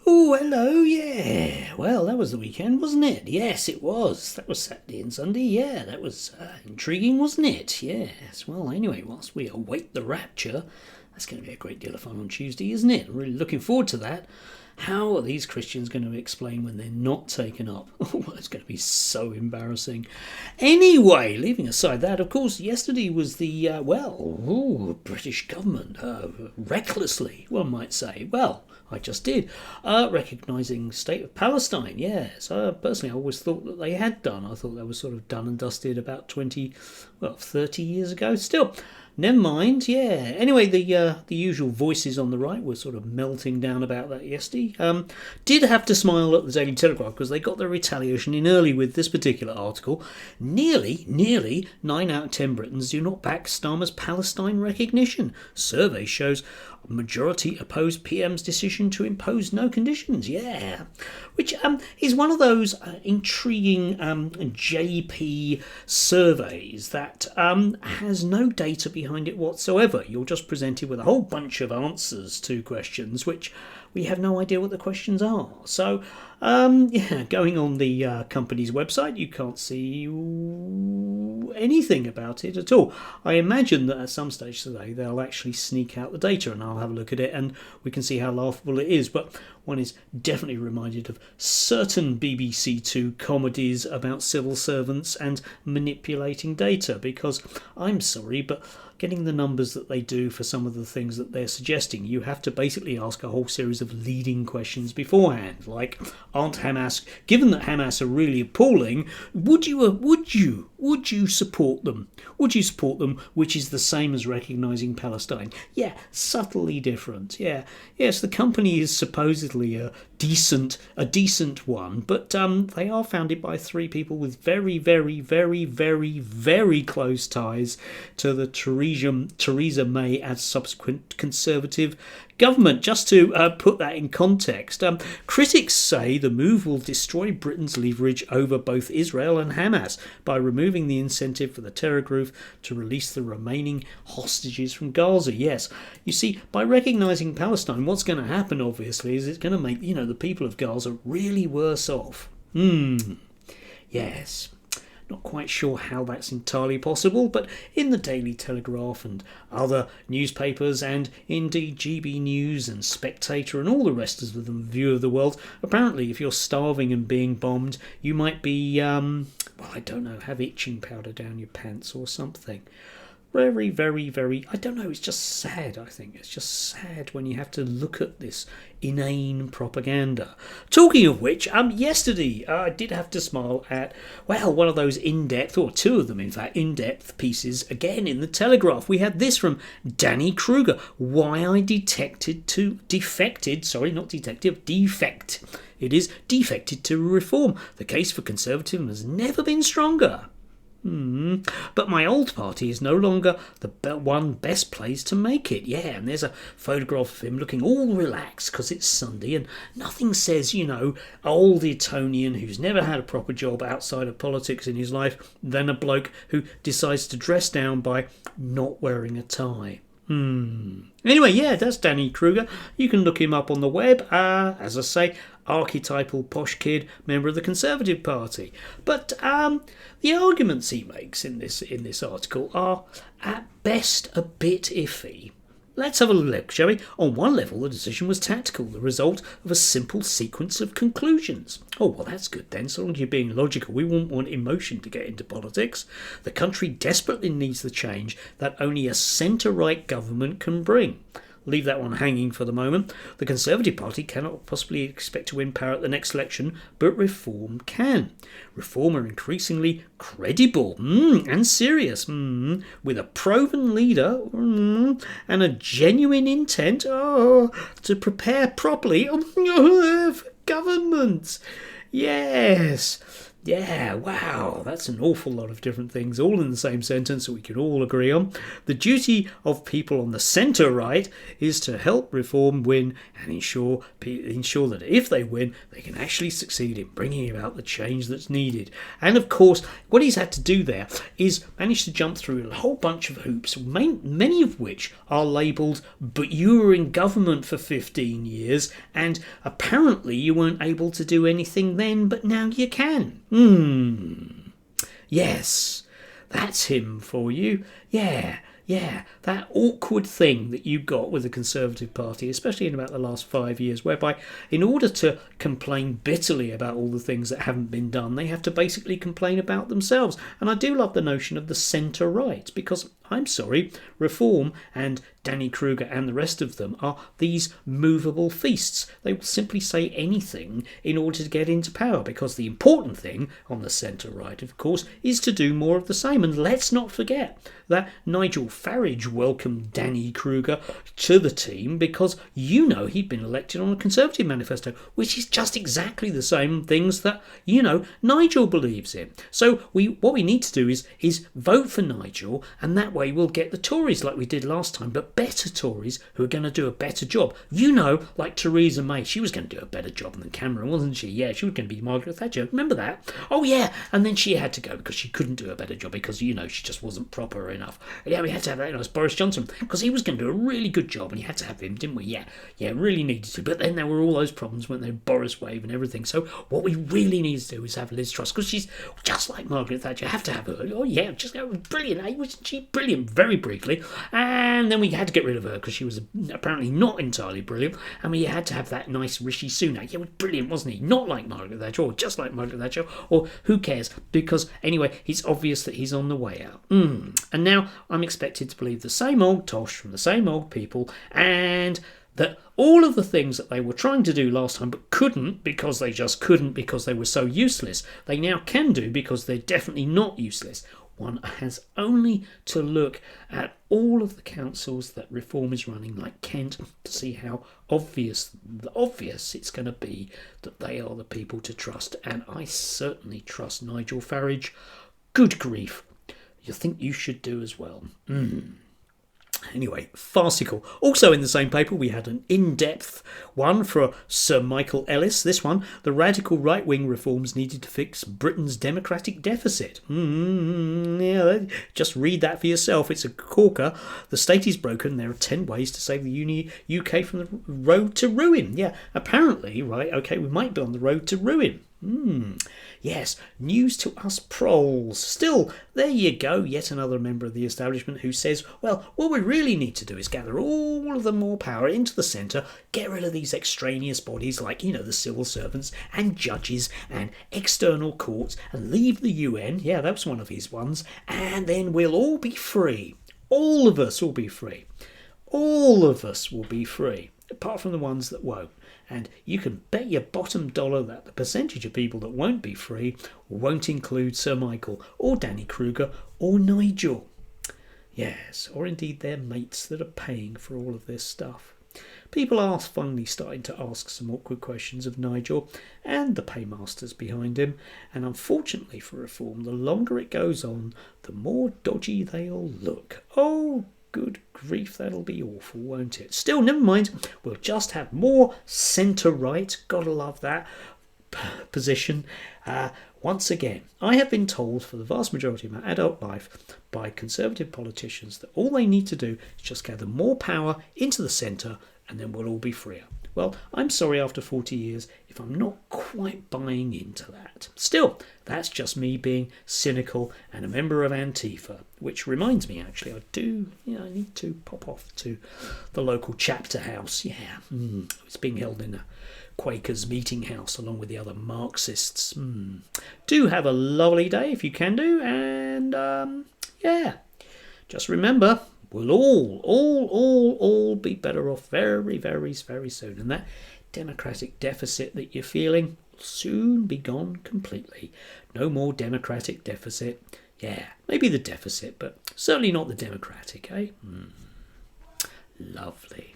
Oh, hello, yeah. Well, that was the weekend, wasn't it? Yes, it was. That was Saturday and Sunday. Yeah, that was intriguing, wasn't it? Yes. Well, anyway, whilst we await the rapture, that's going to be a great deal of fun on Tuesday, isn't it? I'm really looking forward to that. How are these Christians going to explain when they're not taken up? Oh, it's going to be so embarrassing. Anyway, leaving aside that, of course, yesterday was the, British government, recklessly, one might say. Well, I just did. Recognising state of Palestine, yes. Personally, I always thought that they had done. I thought that was sort of done and dusted about 30 years ago. Still, never mind, yeah. Anyway, the usual voices on the right were sort of melting down about that yesterday. Did have to smile at the Daily Telegraph because they got their retaliation in early with this particular article. Nearly 9 out of 10 Britons do not back Starmer's Palestine recognition. Survey shows majority oppose PM's decision to impose no conditions. Yeah, which is one of those intriguing JP surveys that has no data behind it whatsoever. You're just presented with a whole bunch of answers to questions which we have no idea what the questions are. So, going on the company's website, you can't see anything about it at all. I imagine that at some stage today they'll actually sneak out the data and I'll have a look at it and we can see how laughable it is. But one is definitely reminded of certain BBC Two comedies about civil servants and manipulating data, because I'm sorry, but getting the numbers that they do for some of the things that they're suggesting, you have to basically ask a whole series of leading questions beforehand, like, given that Hamas are really appalling, would you support them? Would you support them, which is the same as recognising Palestine? Yeah, subtly different. Yeah, yes, the company is supposedly a decent one, but they are founded by three people with very, very, very, very, very close ties to the Theresa May as subsequent Conservative government. Just to put that in context, critics say the move will destroy Britain's leverage over both Israel and Hamas by removing the incentive for the terror group to release the remaining hostages from Gaza. Yes, you see, by recognising Palestine, what's going to happen, obviously, is it's going to make, the people of Gaza really worse off. Yes. Not quite sure how that's entirely possible, but in the Daily Telegraph and other newspapers, and indeed GB News and Spectator and all the rest of the View of the World, apparently if you're starving and being bombed, you might be, have itching powder down your pants or something. Very, very, very, I don't know, it's just sad, I think. It's just sad when you have to look at this inane propaganda. Talking of which, yesterday I did have to smile at, one of those in-depth, or two of them in fact, in-depth pieces, again in the Telegraph. We had this from Danny Kruger, why I defect. It is defected to reform. The case for conservatism has never been stronger. But my old party is no longer the one best place to make it. Yeah, and there's a photograph of him looking all relaxed because it's Sunday, and nothing says, old Etonian who's never had a proper job outside of politics in his life than a bloke who decides to dress down by not wearing a tie. Anyway, yeah, that's Danny Kruger. You can look him up on the web. As I say, archetypal posh kid, member of the Conservative Party. But the arguments he makes in this article are at best a bit iffy. Let's have a look, shall we? On one level, the decision was tactical, the result of a simple sequence of conclusions. Oh, well, that's good then. So long as you're being logical, we wouldn't want emotion to get into politics. The country desperately needs the change that only a centre-right government can bring. Leave that one hanging for the moment. The Conservative Party cannot possibly expect to win power at the next election, but Reform can. Reform are increasingly credible and serious, with a proven leader and a genuine intent to prepare properly for government. Yes. Yeah, wow, that's an awful lot of different things, all in the same sentence that we can all agree on. The duty of people on the centre right is to help reform win and ensure that if they win, they can actually succeed in bringing about the change that's needed. And of course, what he's had to do there is manage to jump through a whole bunch of hoops, many of which are labelled, but you were in government for 15 years, and apparently you weren't able to do anything then, but now you can. Yes, that's him for you. Yeah, that awkward thing that you got with the Conservative Party, especially in about the last 5 years, whereby in order to complain bitterly about all the things that haven't been done, they have to basically complain about themselves. And I do love the notion of the centre-right, because I'm sorry, Reform and Danny Kruger and the rest of them are these movable feasts. They will simply say anything in order to get into power, because the important thing on the centre-right, of course, is to do more of the same. And let's not forget that Nigel Farage welcomed Danny Kruger to the team because he'd been elected on a Conservative manifesto, which is just exactly the same things that, Nigel believes in. So what we need to do is vote for Nigel, and that way we'll get the Tories like we did last time, but better Tories who are going to do a better job. Like Theresa May, she was going to do a better job than Cameron, wasn't she? Yeah, she was going to be Margaret Thatcher. Remember that? Oh, yeah. And then she had to go because she couldn't do a better job because, she just wasn't proper enough. Yeah, we had to have that. It was Boris Johnson because he was going to do a really good job and you had to have him, didn't we? Yeah, really needed to. But then there were all those problems, weren't there? Boris wave and everything. So what we really need to do is have Liz Truss because she's just like Margaret Thatcher. Have to have her. Oh, yeah, just brilliant. Wasn't she brilliant? Very briefly. And then we had to get rid of her because she was apparently not entirely brilliant. And we had to have that nice Rishi Sunak. Yeah, he was brilliant, wasn't he? Not like Margaret Thatcher or just like Margaret Thatcher or who cares? Because anyway, it's obvious that he's on the way out. And now I'm expected to believe the same old tosh from the same old people, and that all of the things that they were trying to do last time but couldn't because they just couldn't because they were so useless, they now can do because they're definitely not useless. One has only to look at all of the councils that Reform is running, like Kent, to see how obvious it's going to be that they are the people to trust. And I certainly trust Nigel Farage. Good grief. You think you should do as well. Anyway, farcical. Also in the same paper, we had an in-depth one for Sir Michael Ellis. This one, the radical right-wing reforms needed to fix Britain's democratic deficit. Yeah, just read that for yourself. It's a corker. The state is broken. There are 10 ways to save the UK from the road to ruin. Yeah, apparently, right, okay, we might be on the road to ruin. Yes, news to us proles. Still, there you go, yet another member of the establishment who says, well, what we really need to do is gather all of the more power into the centre, get rid of these extraneous bodies like, the civil servants and judges and external courts and leave the UN. Yeah, that was one of his ones. And then we'll all be free. All of us will be free. All of us will be free, apart from the ones that won't. And you can bet your bottom dollar that the percentage of people that won't be free won't include Sir Michael or Danny Kruger or Nigel. Yes, or indeed their mates that are paying for all of this stuff. People are finally starting to ask some awkward questions of Nigel and the paymasters behind him, and unfortunately for Reform, the longer it goes on, the more dodgy they'll look. Oh, good grief, that'll be awful, won't it? Still, never mind, we'll just have more centre-right, gotta love that position. Once again, I have been told for the vast majority of my adult life by Conservative politicians that all they need to do is just gather more power into the centre and then we'll all be freer. Well, I'm sorry after 40 years if I'm not quite buying into that. Still, that's just me being cynical and a member of Antifa, which reminds me, actually, I need to pop off to the local chapter house. Yeah, it's being held in a Quakers meeting house along with the other Marxists. Do have a lovely day if you can do, and just remember, we'll all be better off very, very, very soon. And that democratic deficit that you're feeling will soon be gone completely. No more democratic deficit. Yeah, maybe the deficit, but certainly not the democratic, eh? Lovely.